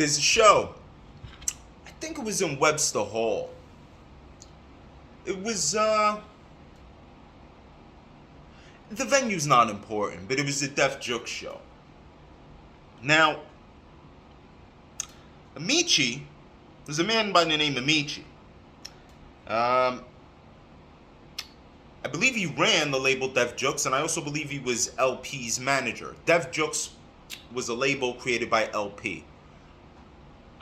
There's a show. I think it was in Webster Hall. It was the venue's not important, but it was a Def Joke show. Now, Amici was a man by the name of Amici. Um, I believe he ran the label Def Jokes, and I also believe he was LP's manager. Def Jokes was a label created by LP.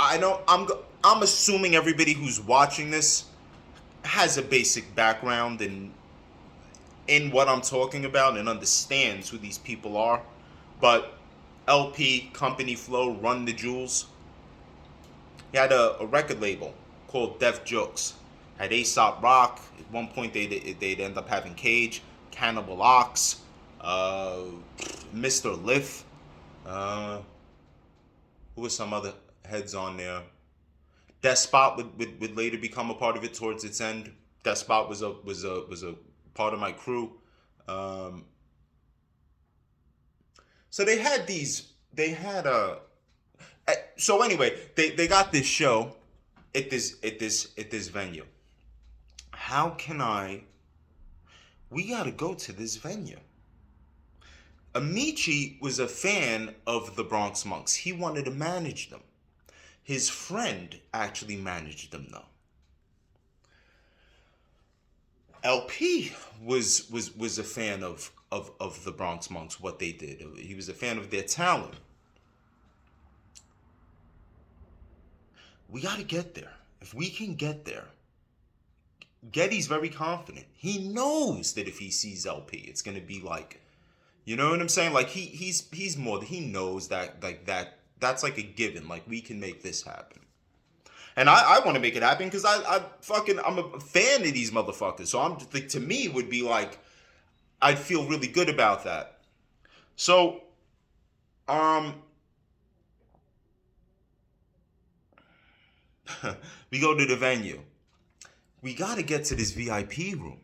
I know I'm assuming everybody who's watching this has a basic background in what I'm talking about and understands who these people are. But LP, Company Flow, Run the Jewels. He had a record label called Def Jokes. Had Aesop Rock. At one point, they'd end up having Cage, Cannibal Ox, Mr. Liff. Who was some other heads on there? Despot would later become a part of it towards its end. Despot was a part of my crew. So they had these. They had a. So anyway, they got this show at this venue. How can I? We gotta go to this venue. Amici was a fan of the Bronx Monks. He wanted to manage them. His friend actually managed them though. LP was a fan of the Bronx Monks, what they did. He was a fan of their talent. We got to get there. If we can get there, Getty's very confident. He knows that if he sees LP, it's gonna be like, you know what I'm saying? Like he's more. He knows that like that's like a given. Like we can make this happen. And I want to make it happen because I'm a fan of these motherfuckers. So I'm like, to me would be like, I'd feel really good about that. So, we go to the venue. We got to get to this VIP room.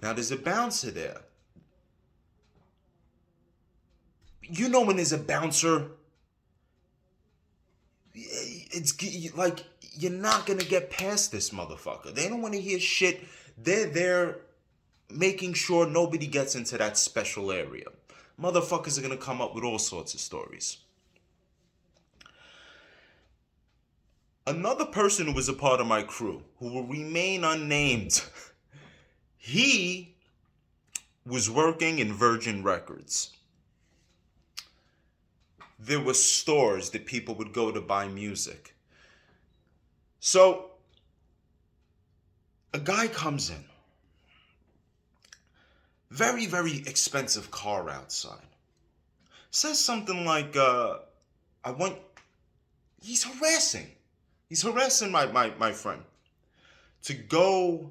Now there's a bouncer there. You know when there's a bouncer, it's like you're not gonna get past this motherfucker. They don't want to hear shit. They're there making sure nobody gets into that special area. Motherfuckers are gonna come up with all sorts of stories. Another person who was a part of my crew, who will remain unnamed, he was working in Virgin Records. There were stores that people would go to buy music. So, a guy comes in. Very, very expensive car outside. Says something like, he's harassing. He's harassing my friend to go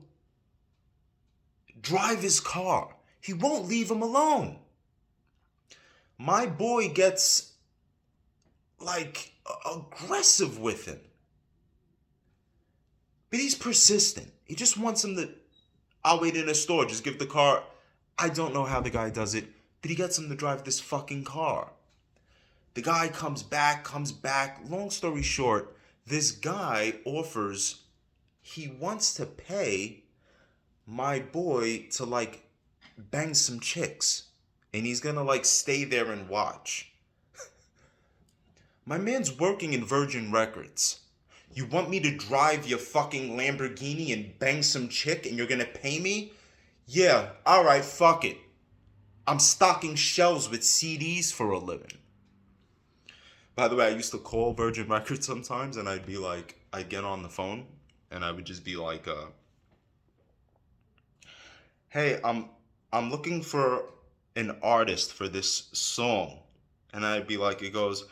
drive his car. He won't leave him alone. My boy gets like aggressive with him. But he's persistent. He just wants him to, I'll wait in a store, just give the car. I don't know how the guy does it, but he gets him to drive this fucking car. The guy comes back. Long story short, this guy offers, he wants to pay my boy to like bang some chicks. And he's gonna like stay there and watch. My man's working in Virgin Records. You want me to drive your fucking Lamborghini and bang some chick and you're gonna pay me? Yeah, alright, fuck it. I'm stocking shelves with CDs for a living. By the way, I used to call Virgin Records sometimes and I'd be like, I'd get on the phone and I would just be like, hey, I'm looking for an artist for this song. And I'd be like, it goes,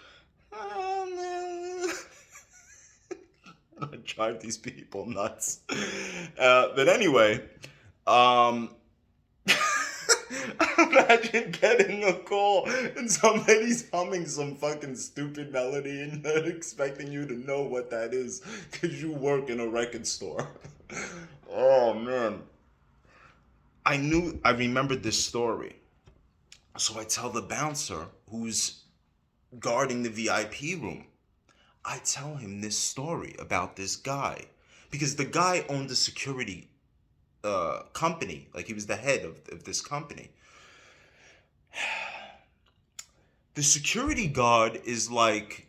I drive these people nuts. But anyway, imagine getting a call and somebody's humming some fucking stupid melody and not expecting you to know what that is because you work in a record store. Oh man. I remembered this story. So I tell the bouncer who's guarding the VIP room, I tell him this story about this guy because the guy owned a security company. Like he was the head of this company. The security guard is like,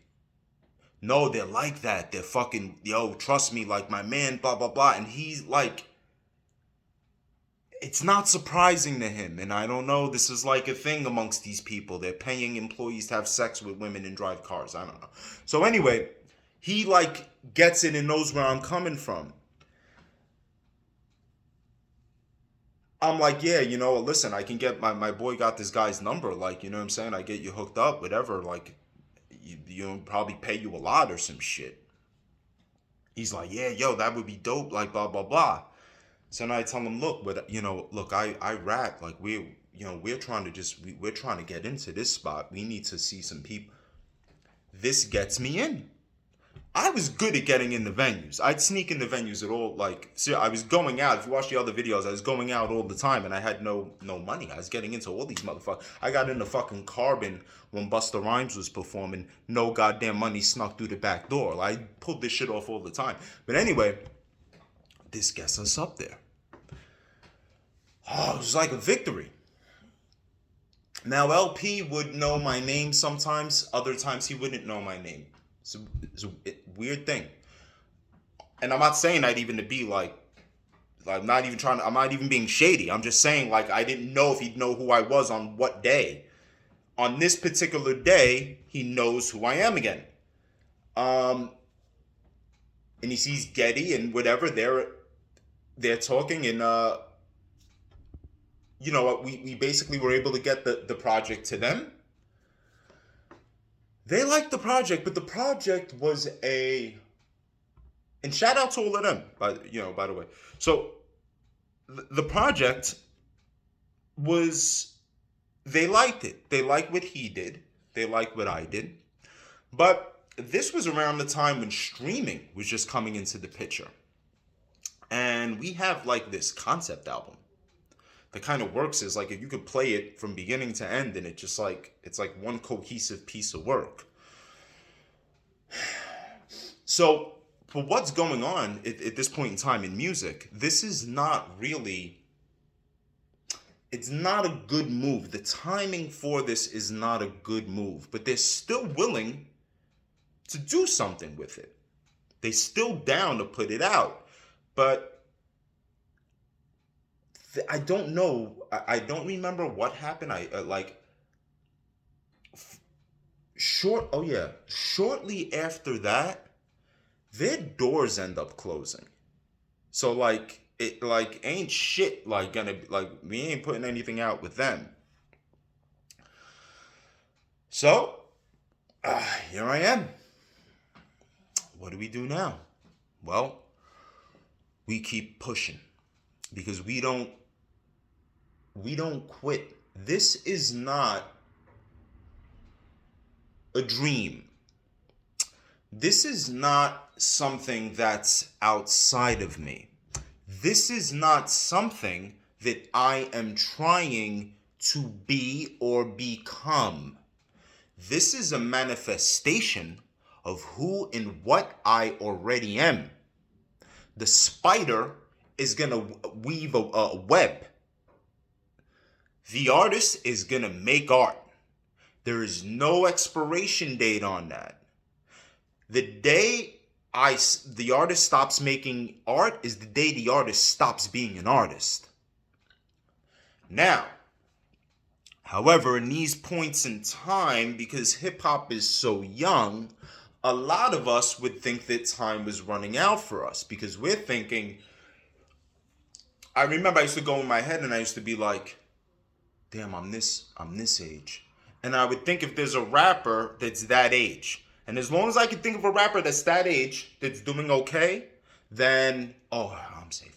no, they're like that. They're fucking, yo, trust me, like my man, blah, blah, blah. And he's like, it's not surprising to him. And I don't know, this is like a thing amongst these people. They're paying employees to have sex with women and drive cars. I don't know. So anyway, he like gets it and knows where I'm coming from. I'm like, yeah, listen, I can get my boy got this guy's number. Like, you know what I'm saying? I get you hooked up, whatever. Like, probably pay you a lot or some shit. He's like, yeah, yo, that would be dope. Like, blah, blah, blah. So then I tell him, look, but look, I rap. Like we're trying to we're trying to get into this spot. We need to see some people. This gets me in. I was good at getting in the venues. I'd sneak in the venues at all. Like, see, I was going out. If you watch the other videos, I was going out all the time, and I had no money. I was getting into all these motherfuckers. I got into fucking Carbon when Busta Rhymes was performing. No goddamn money snuck through the back door. Like, I pulled this shit off all the time. But anyway, this gets us up there. Oh, it was like a victory. Now, LP would know my name sometimes. Other times he wouldn't know my name. It's a weird thing. And I'm not saying that even to be like I'm not even being shady. I'm just saying, like, I didn't know if he'd know who I was on what day. On this particular day, he knows who I am again. And he sees Getty and whatever. They're talking, and we basically were able to get the project to them. They liked the project, but the project was and shout out to all of them, by the way. So the project was, they liked it. They liked what he did. They liked what I did. But this was around the time when streaming was just coming into the picture. And we have like this concept album that kind of works is like if you could play it from beginning to end and it's like one cohesive piece of work. So for what's going on at this point in time in music, this is not really, it's not a good move. The timing for this is not a good move, but they're still willing to do something with it. They're still down to put it out. But I don't know. I don't remember what happened. Shortly after that, their doors end up closing. So like it like ain't shit like gonna like we ain't putting anything out with them. So here I am. What do we do now? Well, we keep pushing because we don't quit. This is not a dream. This is not something that's outside of me. This is not something that I am trying to be or become. This is a manifestation of who and what I already am. The spider is going to weave a web. The artist is going to make art. There is no expiration date on that. The day the artist stops making art is the day the artist stops being an artist. Now, however, in these points in time, because hip-hop is so young, a lot of us would think that time was running out for us because we're thinking, I remember I used to go in my head and I used to be like, damn, I'm this age. And I would think if there's a rapper that's that age, and as long as I can think of a rapper that's that age, that's doing okay, then, I'm safe.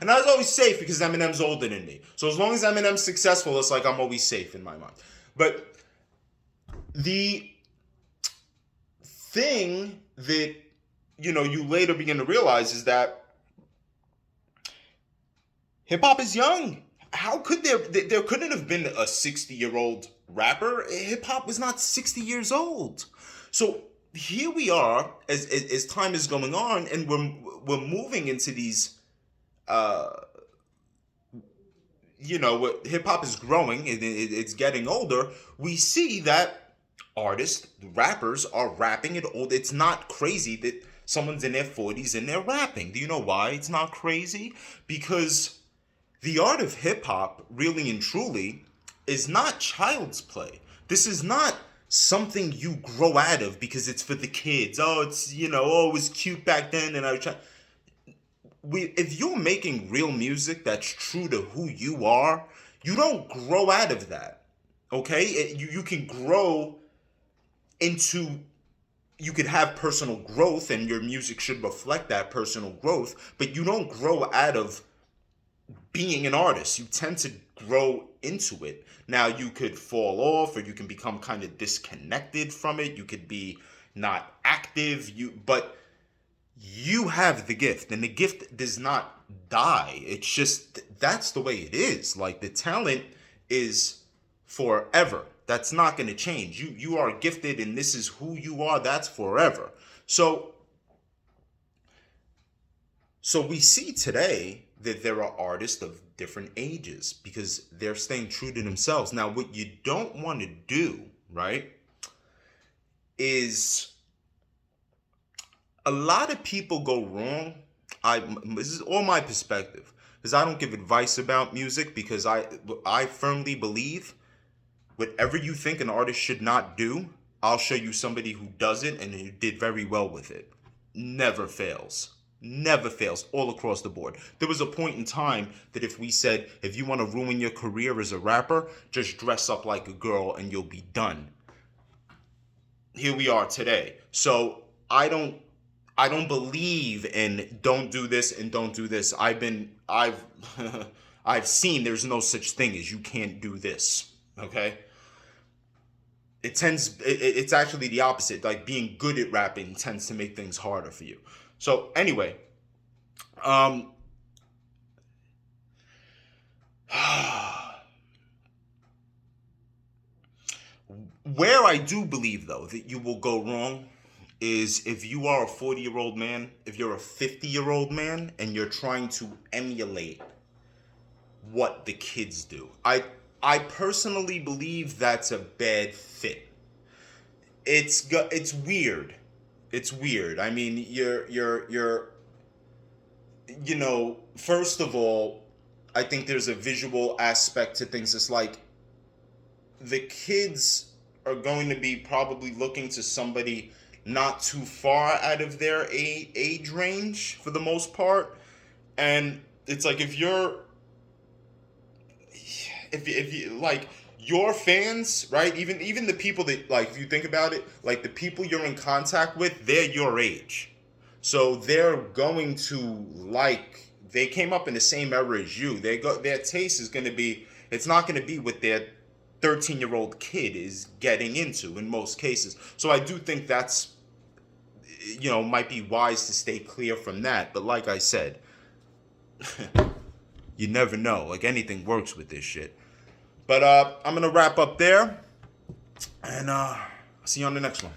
And I was always safe because Eminem's older than me. So as long as Eminem's successful, it's like I'm always safe in my mind. But the thing that, you later begin to realize is that hip-hop is young. How could there couldn't have been a 60-year-old rapper? Hip-hop was not 60 years old. So here we are as time is going on, and we're moving into these uh hip hop is growing and it's getting older. We see that artists, rappers are rapping it old. It's not crazy that someone's in their 40s and they're rapping. Do you know why it's not crazy? Because the art of hip hop, really and truly, is not child's play. This is not something you grow out of because it's for the kids. Oh, it's, oh, it was cute back then and I was trying. If you're making real music that's true to who you are, you don't grow out of that. Okay? You can grow into, you could have personal growth and your music should reflect that personal growth, but you don't grow out of being an artist. You tend to grow into it. Now you could fall off or you can become kind of disconnected from it. You could be not active. But you have the gift and the gift does not die. It's just that's the way it is. Like the talent is forever. That's not going to change. You are gifted and this is who you are. That's forever. So we see today that there are artists of different ages because they're staying true to themselves. Now, what you don't want to do, right, is a lot of people go wrong. This is all my perspective because I don't give advice about music because I firmly believe whatever you think an artist should not do, I'll show you somebody who does it and who did very well with it. Never fails. Never fails all across the board. There was a point in time that if we said, if you want to ruin your career as a rapper, just dress up like a girl and you'll be done. Here we are today. So I don't believe in don't do this and don't do this. I've I've seen there's no such thing as you can't do this. Okay? It's actually the opposite. Like being good at rapping tends to make things harder for you. So anyway, um where I do believe though that you will go wrong is if you are a 40-year-old man, if you're a 50-year-old man and you're trying to emulate what the kids do. I personally believe that's a bad fit. It's weird. It's weird. I mean, you're first of all, I think there's a visual aspect to things. It's like the kids are going to be probably looking to somebody not too far out of their age range for the most part. And it's like if you like your fans, right? Even the people that, like, if you think about it, like the people you're in contact with, they're your age. So they're going to like, they came up in the same era as you. Their taste is going to be, it's not going to be what their 13-year-old kid is getting into in most cases. So I do think that's, might be wise to stay clear from that. But like I said, you never know. Like anything works with this shit. But I'm going to wrap up there and see you on the next one.